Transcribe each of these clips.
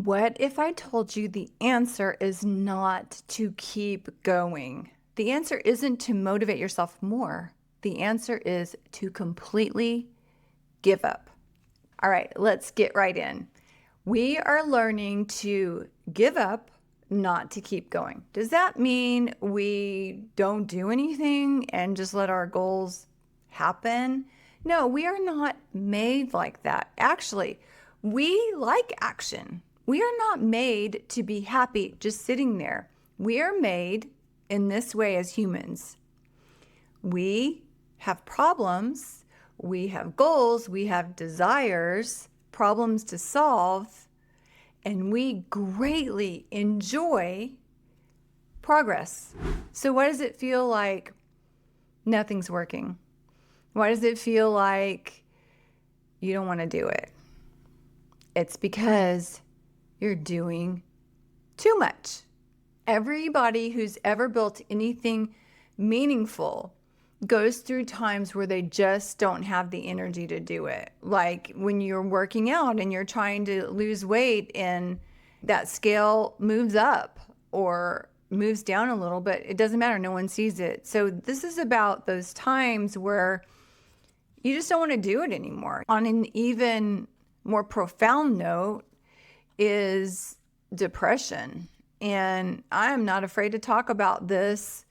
What if I told you the answer is not to keep going? The answer isn't to motivate yourself more. The answer is to completely give up. All right, let's get right in. We are learning to give up, not to keep going. Does that mean we don't do anything and just let our goals happen? No, we are not made like that. Actually, we like action. We are not made to be happy just sitting there. We are made in this way as humans. We have problems, we have goals, we have desires, problems to solve, and we greatly enjoy progress. So, why does it feel like nothing's working? Why does it feel like you don't want to do it? It's because you're doing too much. Everybody who's ever built anything meaningful goes through times where they just don't have the energy to do it. Like when you're working out and you're trying to lose weight and that scale moves up or moves down a little, but it doesn't matter. No one sees it. So this is about those times where you just don't want to do it anymore. On an even more profound note is depression. And I am not afraid to talk about this.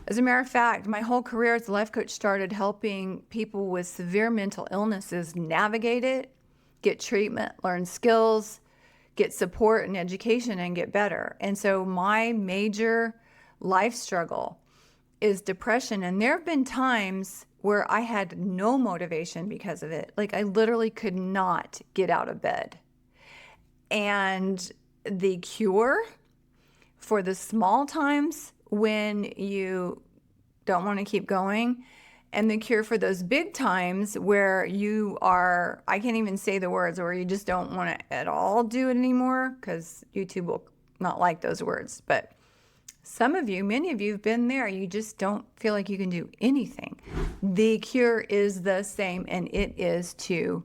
As a matter of fact, my whole career as a life coach started helping people with severe mental illnesses navigate it, get treatment, learn skills, get support and education, and get better. And so my major life struggle is depression. And there have been times where I had no motivation because of it. Like I literally could not get out of bed. And the cure for the small times when you don't want to keep going, and the cure for those big times where you are, I can't even say the words, where you just don't want to at all do it anymore because YouTube will not like those words. But some of you, many of you have been there. You just don't feel like you can do anything. The cure is the same, and it is to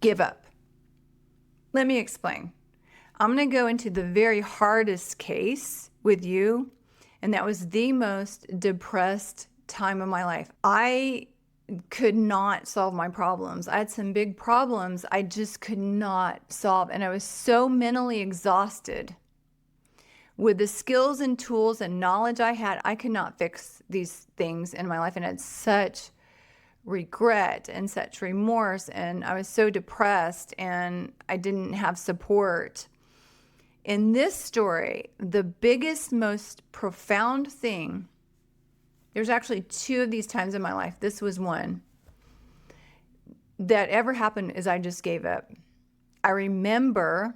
give up. Let me explain. I'm going to go into the very hardest case with you, and that was the most depressed time of my life. I could not solve my problems. I had some big problems I just could not solve, and I was so mentally exhausted. With the skills and tools and knowledge I had, I could not fix these things in my life, and I had such regret and such remorse, and I was so depressed, and I didn't have support. In this story, the biggest, most profound thing, there's actually two of these times in my life, this was one, that ever happened is I just gave up. I remember,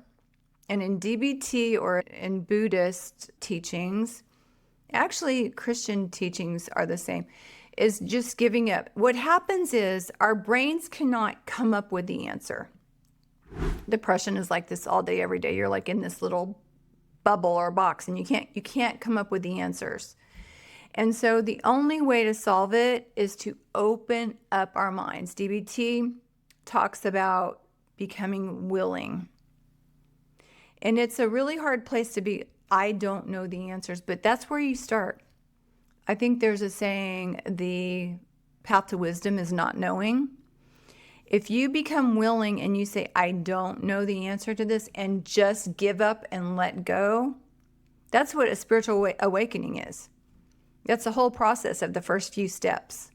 and in DBT or in Buddhist teachings, actually Christian teachings are the same, is just giving up. What happens is our brains cannot come up with the answer. Depression is like this all day, every day. You're like in this little bubble or box, and you can't come up with the answers. And so the only way to solve it is to open up our minds. DBT talks about becoming willing. And it's a really hard place to be. I don't know the answers, but that's where you start. I think there's a saying, the path to wisdom is not knowing. If you become willing and you say, I don't know the answer to this, and just give up and let go, that's what a spiritual awakening is. That's the whole process of the first few steps,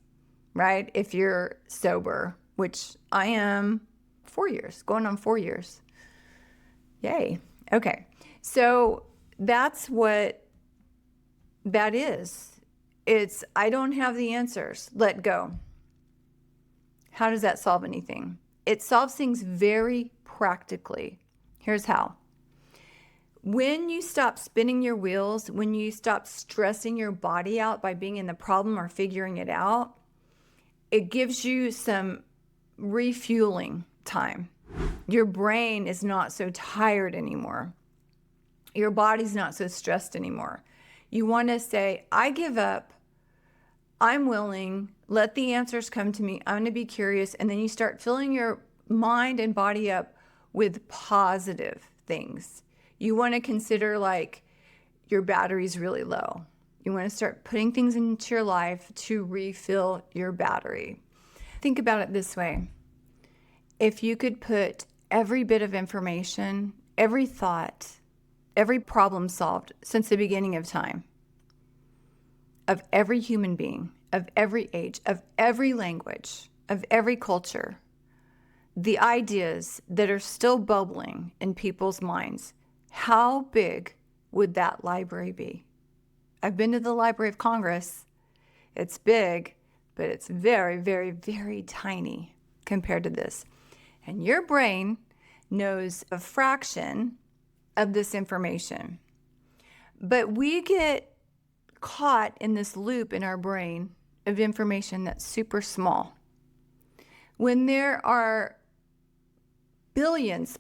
right? If you're sober, which I am 4 years, going on 4 years. Yay. Okay. So that's what that is. It's, I don't have the answers. Let go. How does that solve anything? It solves things very practically. Here's how. When you stop spinning your wheels, when you stop stressing your body out by being in the problem or figuring it out, it gives you some refueling time. Your brain is not so tired anymore. Your body's not so stressed anymore. You want to say, I give up. I'm willing. Let the answers come to me. I'm going to be curious. And then you start filling your mind and body up with positive things. You want to consider like your battery's really low. You want to start putting things into your life to refill your battery. Think about it this way. If you could put every bit of information, every thought, every problem solved since the beginning of time, of every human being, of every age, of every language, of every culture, the ideas that are still bubbling in people's minds, how big would that library be? I've been to the Library of Congress. It's big, but it's very, very, very tiny compared to this. And your brain knows a fraction of this information. But we get caught in this loop in our brain of information that's super small. When there are billions,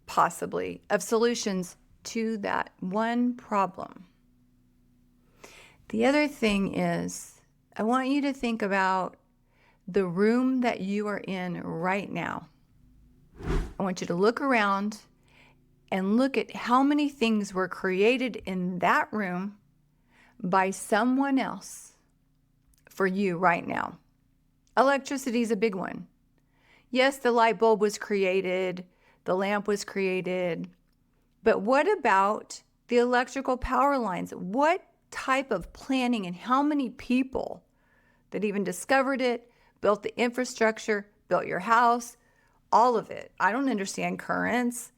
possibly, of solutions to that one problem. The other thing is, I want you to think about the room that you are in right now. I want you to look around and look at how many things were created in that room by someone else for you right now. Electricity is a big one. Yes, the light bulb was created, the lamp was created, but what about the electrical power lines? What type of planning and how many people that even discovered it, built the infrastructure, built your house, all of it? I don't understand currents.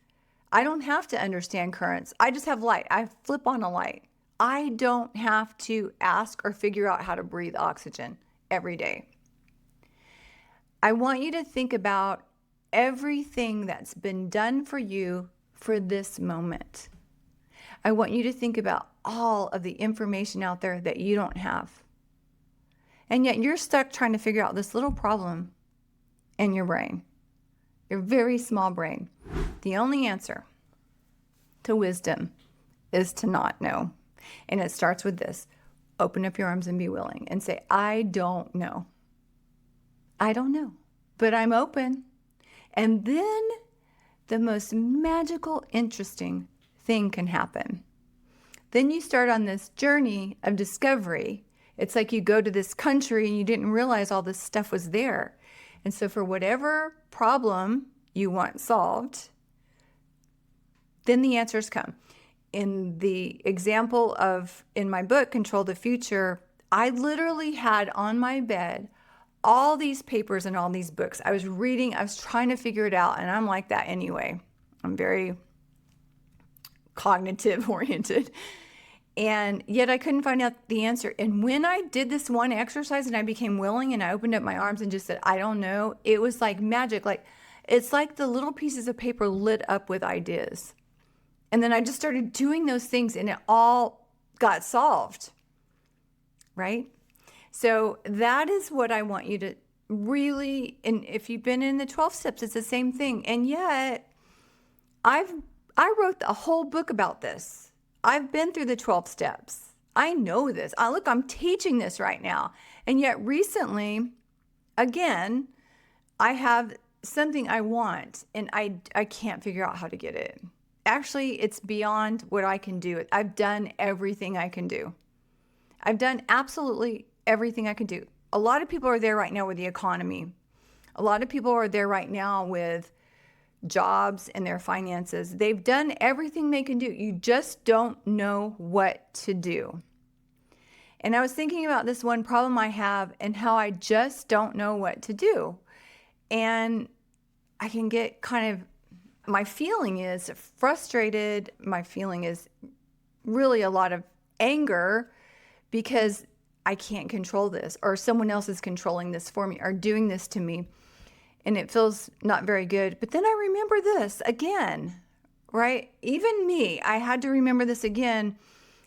I don't have to understand currents. I just have light. I flip on a light. I don't have to ask or figure out how to breathe oxygen every day. I want you to think about everything that's been done for you for this moment. I want you to think about all of the information out there that you don't have. And yet you're stuck trying to figure out this little problem in your brain, your very small brain. The only answer to wisdom is to not know. And it starts with this. Open up your arms and be willing and say, I don't know. I don't know, but I'm open. And then the most magical, interesting thing can happen. Then you start on this journey of discovery. It's like you go to this country and you didn't realize all this stuff was there. And so for whatever problem you want solved, then the answers come. In the example of, in my book, Control the Future, I literally had on my bed all these papers and all these books. I was reading, I was trying to figure it out, and I'm like that anyway. I'm very cognitive oriented. And yet I couldn't find out the answer. And when I did this one exercise and I became willing and I opened up my arms and just said, I don't know, it was like magic. Like, it's like the little pieces of paper lit up with ideas. And then I just started doing those things and it all got solved, right? So that is what I want you to really, and if you've been in the 12 steps, it's the same thing. And yet I wrote a whole book about this. I've been through the 12 steps. I know this. Look, I'm teaching this right now. And yet recently, again, I have something I want and I can't figure out how to get it. Actually, it's beyond what I can do. I've done everything I can do. I've done absolutely everything I can do. A lot of people are there right now with the economy. A lot of people are there right now with jobs and their finances. They've done everything they can do. You just don't know what to do. And I was thinking about this one problem I have and how I just don't know what to do. And I can get kind of, my feeling is frustrated. My feeling is really a lot of anger because I can't control this, or someone else is controlling this for me or doing this to me. And it feels not very good. But then I remember this again, right? Even me, I had to remember this again.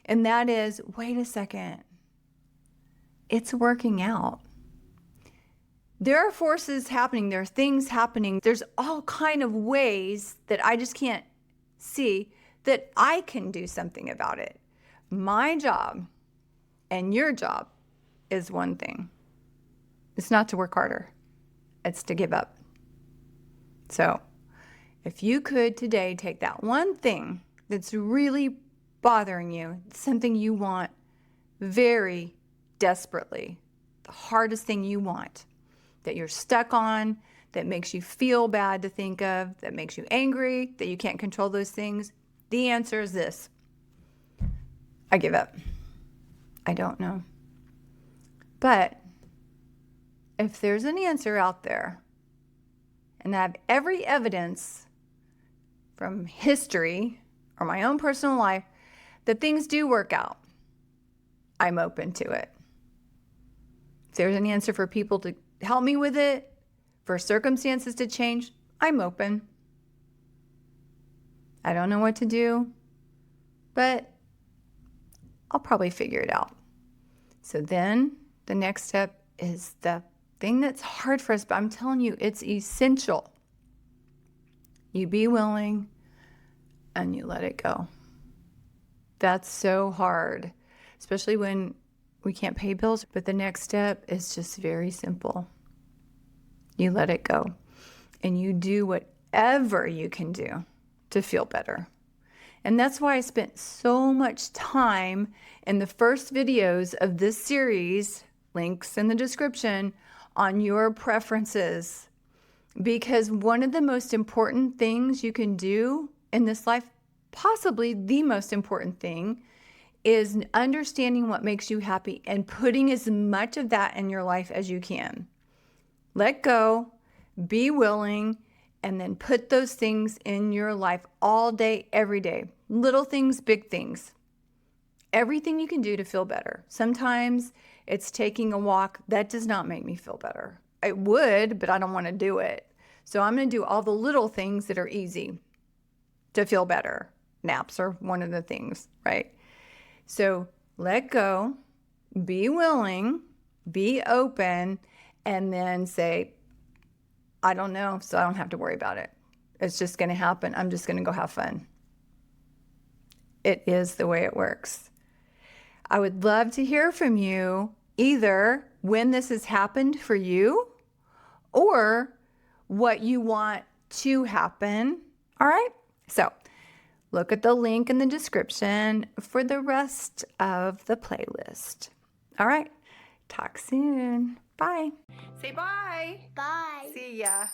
And that is, wait a second. It's working out. There are forces happening. There are things happening. There's all kind of ways that I just can't see that I can do something about it. My job and your job is one thing. It's not to work harder. It's to give up. So if you could today take that one thing that's really bothering you, something you want very desperately, the hardest thing you want, that you're stuck on, that makes you feel bad to think of, that makes you angry, that you can't control those things, the answer is this: I give up. I don't know. But if there's an answer out there, and I have every evidence from history or my own personal life that things do work out, I'm open to it. If there's an answer for people to help me with it, for circumstances to change, I'm open. I don't know what to do, but I'll probably figure it out. So then the next step is the thing that's hard for us, but I'm telling you, it's essential. You be willing and you let it go. That's so hard, especially when we can't pay bills. But the next step is just very simple. You let it go and you do whatever you can do to feel better. And that's why I spent so much time in the first videos of this series, links in the description, on your preferences. Because one of the most important things you can do in this life, possibly the most important thing, is understanding what makes you happy and putting as much of that in your life as you can. Let go, be willing, and then put those things in your life all day, every day. Little things, big things. Everything you can do to feel better. Sometimes it's taking a walk. That does not make me feel better. It would, but I don't want to do it. So I'm going to do all the little things that are easy to feel better. Naps are one of the things, right? So let go, be willing, be open, and then say, I don't know, so I don't have to worry about it. It's just going to happen. I'm just going to go have fun. It is the way it works. I would love to hear from you, either when this has happened for you or what you want to happen. All right? So look at the link in the description for the rest of the playlist. All right. Talk soon. Bye. Say bye. Bye. See ya.